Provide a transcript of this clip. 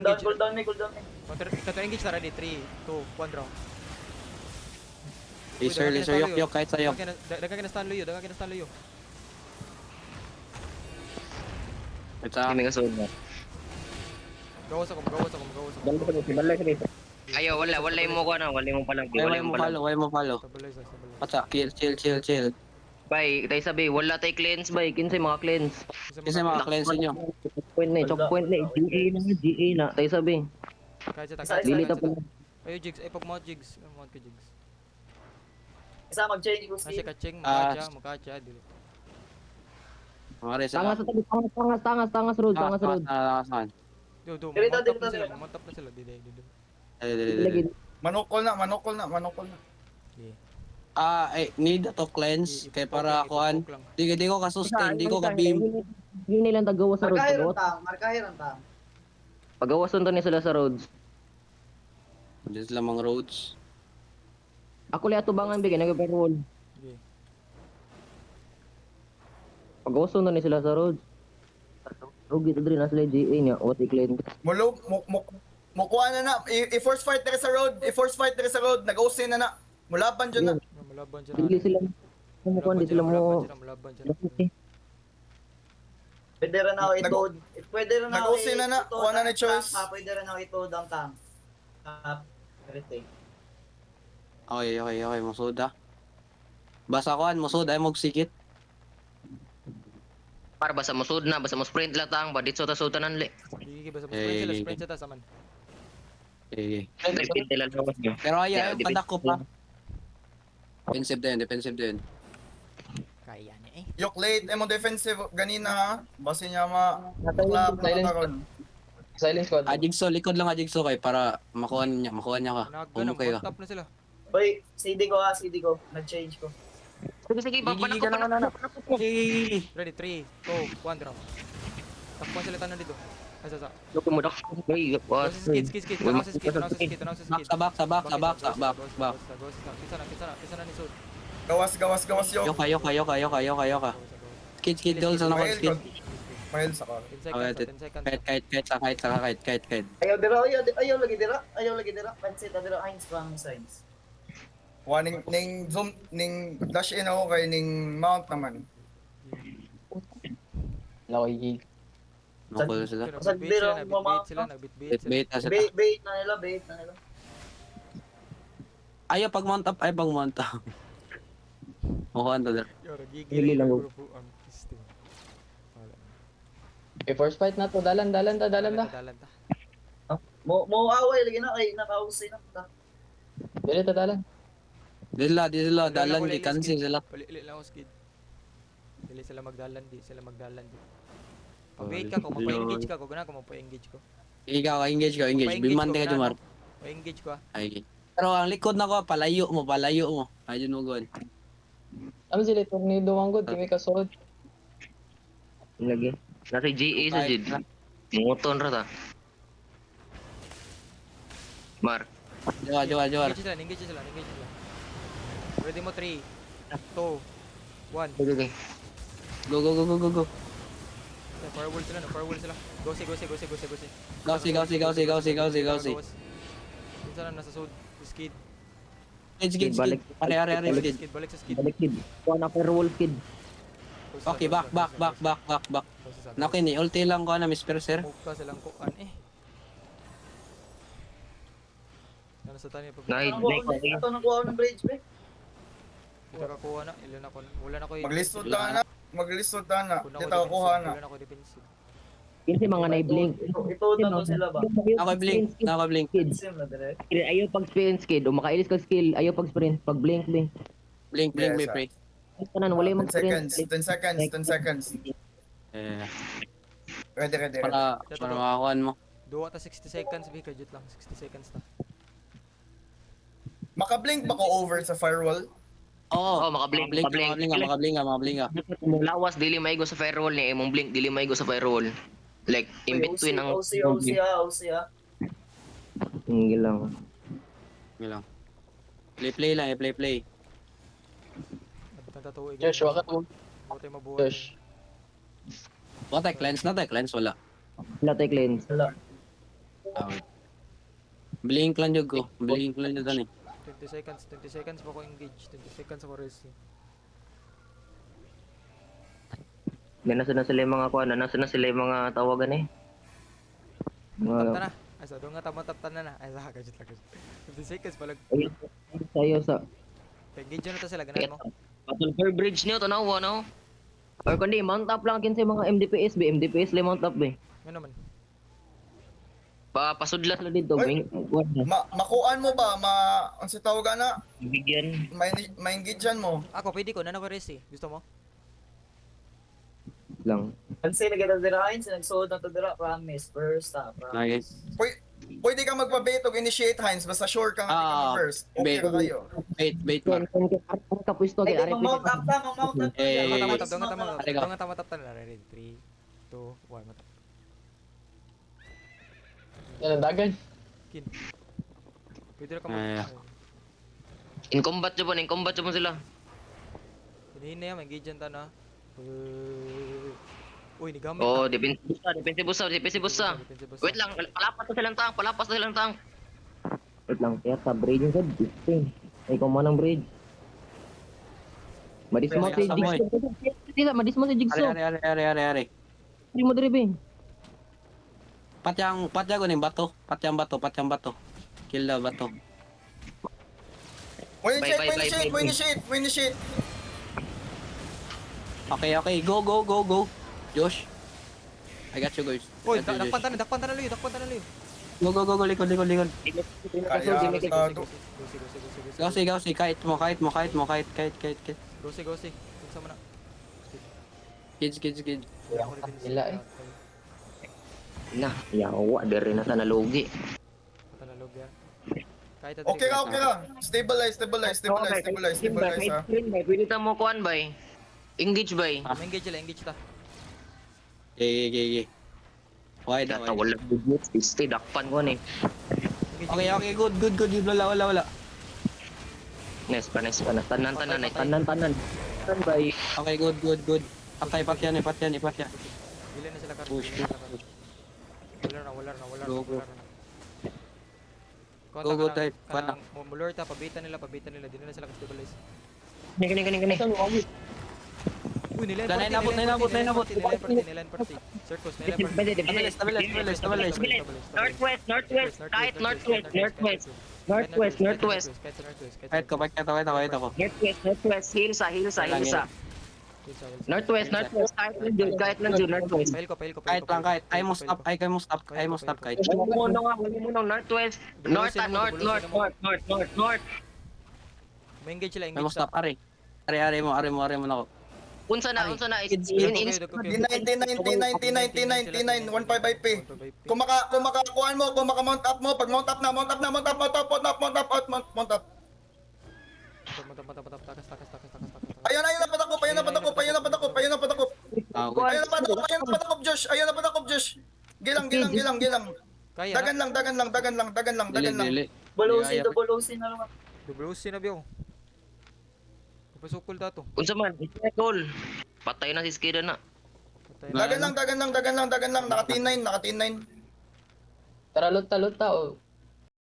Cooldown me. Counter-engage na ready. 3, 2, 1 draw. Laser, yok, kahit sa'yo. Dagan ka na stun Luyo. Ito. Hindi may kasunod na. Gawas ako. Balay ka dito. Ayaw, wala yung mo ko na. Wala yung palang. Why mo follow? Stabilize. Pata, chill. Bay, tayo sabi, wala tayo cleanse, bay. Kinsay mga cleanse. Kasi mga cleanse nyo. Chop point na. GA na. Tayo sabi. Kahit sa Dili ta po. Ayo jigs, pag mod jigs. Mod ka jigs. Isa mag-change ko Kasi skill. kaching, mukadya, dili. Mga rin sila. Tangas road. Do, Dirito, mount up na sila. Dili. Dili. Manukol na. Need to cleanse. Kaya para kuhan. Di ko kasustain, di ko ka-beam. Hindi nilang tagawa sa road. Markahiran tang. Pagawason to ni sila sa roads. Diyan sila mga roads. Ako li ato bangan bigay nag-roll. Okay. Pagawason to ni sila sa roads. Rugi to diri na sila GA niya. What i-clean. Mukuha na. I-force fight na sa road. Nag-OC na. Mulaban dyan na. Malaban dyan. Dili sila. Kumukuhan di sila mo. Malaban dyan. Pwede rin ako ito. Pwede rin ako Nag-OC na. Kuha na ni choice. Pwede rin ako ito downtown. Everything. Okay, musuda. Basa kuhan, musuda ay magsikit. Para basa mo sud na, basa mo sprint latang, badit sa tanan li. Gigi ba sa Eh, sprint sa tasaman. Okay. Pero Pero ayaw, patak ko pa. Defensive din. Kaya niya eh. Yok late, emo defensive ganina ha. Basi niya ma-clap na karon. Silent squad. Ajigso, likod lang ajigso kay para makuha niya ka. Nagano, Kayo. mount up na sila. Hoy, CD ko. Nag-change ko. Sige, babanak ko Sige. Ready, 3, 2, 1 draw. Takpan sila tanan dito. Ay, sasa. Loko mo dak. Uy, what? Skid. Tanaw sa skid. Sabak. Kisa na ni Sud. Gawas yok. Yoka. Skid dol sa nakon skid. Mahil sa ka. 10 seconds. Kite. Ayaw lagi dira. Pansit dira Heinz from signs. Ning zoom ning dash in ako kay ning mount naman. Laway. Nakul sila. Nagbit sila. Bait na sila. Bait na nila. Ayaw pag mount up. Mukuhaan to der. Yoro, Hili lang. grupo ang piste. First fight na to, dalan ta. Dalan ta. Mo away lagi na kay nakausay na ta. Dili ta dalan. Dila, dalan kay cancel sila. Pali lang ako skid. Dili sila magdalan di. Pag-wait ka, kung magpa-engage ka, kung magpa-engage ko. Ikaw, engage ka. Bimante ka Jumar. Pa-engage ko ah. Ay. Pero ang likod na ko, palayo mo. Ayun mo gon. Ano sila tornado ang god, may kasod. Lagi. Nasa GA sa jid. Muton ra ta. Mark. Jawa. Engage sila. Ready mo 3, 2, 1. Okay. Go. Firewall sila. Gausi. Gausi. Minsan na nasa sud. Skid. Skid. Are, skid. Balik sa skid. Balik kid. Kuha na per roll kid. Okay, back. Nakini, ulti lang ko na, Miss Perser. Move ka silang kuan eh. Ano sa tani pag Ito nakuha ng bridge be. nakakuha na, ilan ako. Wala na ko. Maglisod ta na. Dito ako kuha na. Wala na ko defensive. Kasi mga na-blink. Ito na to sila ba? Ako blink. Sim na dire. Ayaw pag sprint skid o makailis ka skill, ayaw pag sprint, pag blink. Blink, Yes, may sir. pray. Tanan wala yung 10 mag-sprint. seconds. Eh, Ready. para makakuhan mo. Duwa ta 60 seconds, be kajut lang 60 seconds na. Makablink ba ko over sa firewall? Oo, makablink. makablink. Lawas dili maigo sa firewall ni imong blink dili maigo sa firewall. Like in between ang OC. Hindi lang. Lang. Play lang, play. Nagtatuig. Josh, waka to. Buti mabuhay. Josh. Wala cleanse, wala. Wala tayo cleanse. Wala. Ah, wait. Blink lang jud ko. Blink lang jud ani. 20 seconds. 20 seconds pa ko engage. 20 seconds ako rest. Nasa na sila yung mga kuha, nasa na sila yung mga tawagan eh. Tapta Mga, na. Ay, sa doon nga tapta na. Ay, sa kajit lang. 50 seconds palag. ayun, sa'yo sa, Engage na to sila. Ganahan mo. patol per bridge niyo, tanawa, no? Or kundi, mount up lang kin sa mga MDPS, MDPS le mount up, be. Nga naman. Pasudlas na dito, Oy. be. Makuan mo ba? Ang si tawagan na, Bigyan. ma-engagean mo. Ako, pwede ko. Nana ko rest eh. Gusto mo? Lang. Pansin na kita dira Heinz, nagsuod na to dira, promise. First ha, Nice. promise. Pwede ka magbabait o initiate, Heinz, basta sure kang Ah, first. Okay bait. ka kayo. Bait mark. Ang kapwisto, Ay, kay mag-mount up ka, mag-mount up ka. Eh, Tama, Mag-mount tama, tama, tama. up. Aligaw. Tama, tama, tama. Ready? 3, 2, 1. Matap. Yan ang dagan. Kin. Pwede na ka Ay, In combat mo sila. Hinihin na yan. Engage yan ta na. Uy, nigamit Oh, na. defensive busa. Wait lang, palapas na silang tank. Wait lang, kaya sa bridge yung sa disting. Ay, kung manang bridge. Madis mo si Sabay. Jigsaw. Tila, madis mo si Ari Jigsaw. ari. Hindi mo diri, be. Patyang ko ning bato. Patyang bato. Kill the bato. Mo initiate. Okay. Go. Josh. I got you guys. Uy, I got you, dakpan Josh. ta na luyo. Go. Likod. Kaya, Gausi. Kahit mo. Gosi. Kunsa mo na. Kids. Nila eh. Na, yawa, diri na sa nalugi. Patalog yan. Kahit at okay ka. Stabilize ha. Pwede ta mo kuan bay. Engage bay. Engage ta. Okay. Why da? Data wala business, stay dakpan ko ni. Okay. Good. Wala. Nice pa. Tanan. Tanan bay. Okay, good. Patay, ipatyan. Dili na sila karon. Push. Wala na. Go. Kontak Go, ka type. lang. Mulor ta, pabitan nila. Dili na sila ka-stabilize. Kani. Saan mo kami? Uy, nila Dala, inabot. Nilayan party. Circus, nilayan party. Stabilize. Northwest. Kahit northwest. Kahit ko. Northwest. Hilsa. Northwest. Kahit lang dyan. Northwest. Pahil ko. Kahit lang. Ay mo stop. Kahit. Wala mo nung Northwest. North. May engage sila, Ay mo engage stop. Ari mo na ako. Unsa na? D90, 15 IP. Kung makakuan mo, kung maka-mount up mo, pag mount up. Takas. Ayun na patakop. Josh. Gilang. Kaya Dagan lang. Dili. Bulusin na lang. Double OC na biyo. Papasukol dato. Unsa man? Goal. Patay na si Skida na. Dagan lang. Naka-T9. Tara, luta.